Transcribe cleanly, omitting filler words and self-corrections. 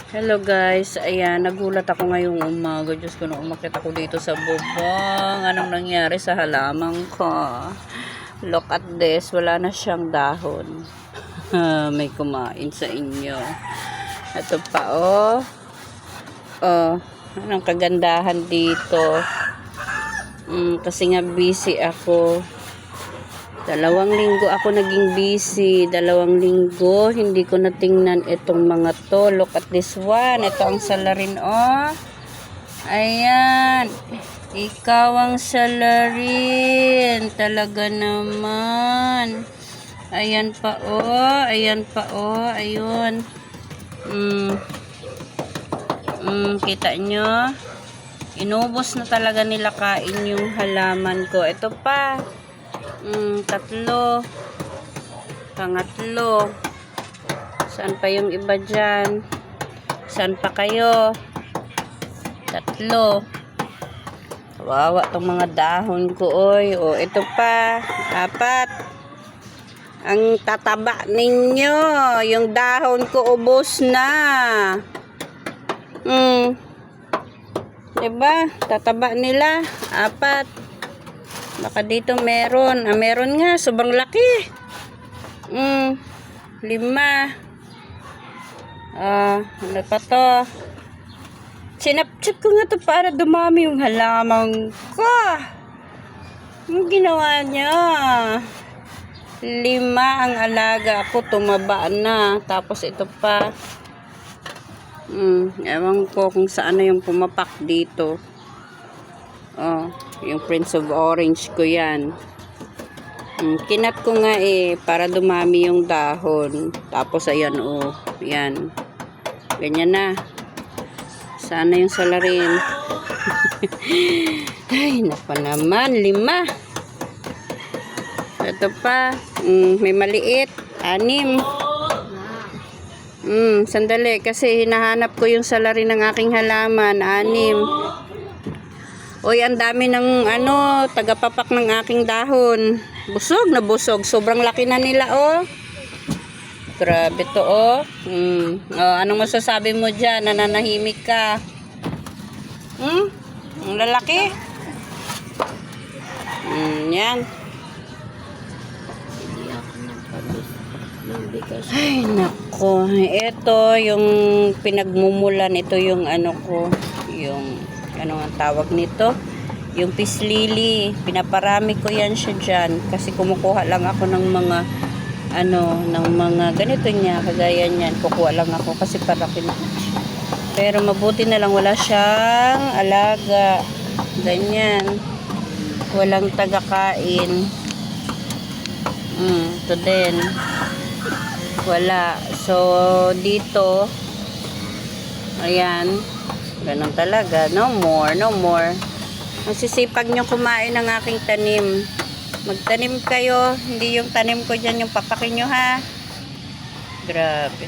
Hello guys, ayan, nagulat ako ngayong umaga. Diyos ko, nung umakit ako dito sa bubong. Anong nangyari sa halaman ko? Look at this, wala na siyang dahon. May kumain sa inyo. Ito pa, oh. Oh, anong kagandahan dito. Kasi nga busy ako. 2 linggo ako naging busy. 2 linggo, hindi ko natingnan itong mga to. Look at this one. Ito ang salarin, oh. Ayan. Ikaw ang salarin. Talaga naman. Ayan pa, oh. Ayan pa, oh. Ayun. Kita nyo? Inubos na talaga nila kain yung halaman ko. Ito pa. 3. Pangatlo. Saan pa yung iba dyan? Saan pa kayo? 3. Kawawa tong mga dahon ko, oy. O, ito pa. 4. Ang tataba ninyo. Yung dahon ko ubos na. Diba? Tataba nila. 4. Baka dito meron. Meron nga. Sobrang laki. 5. Ano pa to? Sinapchat ko nga to para dumami yung halaman ko. Ang ginawa niya. 5 ang alaga ako. Tumaba na. Tapos ito pa. Ewan ko kung saan na yung pumapak dito. Oh, yung Prince of Orange ko yan. Kinat ko nga para dumami yung dahon. Tapos ayan, oh. Yan. Ganyan na. Sana yung salarin. Ay, napa naman. 5. Ito pa. May maliit. 6. Sandali. Kasi hinahanap ko yung salarin ng aking halaman. 6. Uy, ang dami ng tagapapak ng aking dahon. Busog na busog. Sobrang laki na nila, oh. Grabe to, oh. Anong masasabi mo dyan? Nananahimik ka. Ang lalaki. Yan. Ay, nako. Ito, yung pinagmumulan. Ito yung ko. Yung ano ang tawag nito, yung peace lily. Pinaparami ko yan siya dyan kasi kumukuha lang ako ng mga ng mga ganito niya, kagaya niyan. Kukuha lang ako kasi palaki na, pero mabuti na lang wala siyang alaga, ganyan, walang tagakain. Ito din wala. So dito, ayan, ganun talaga. No more, no more. Masisipag nyo kumain ng aking tanim. Magtanim kayo. Hindi yung tanim ko dyan yung papakin nyo, ha. Grabe.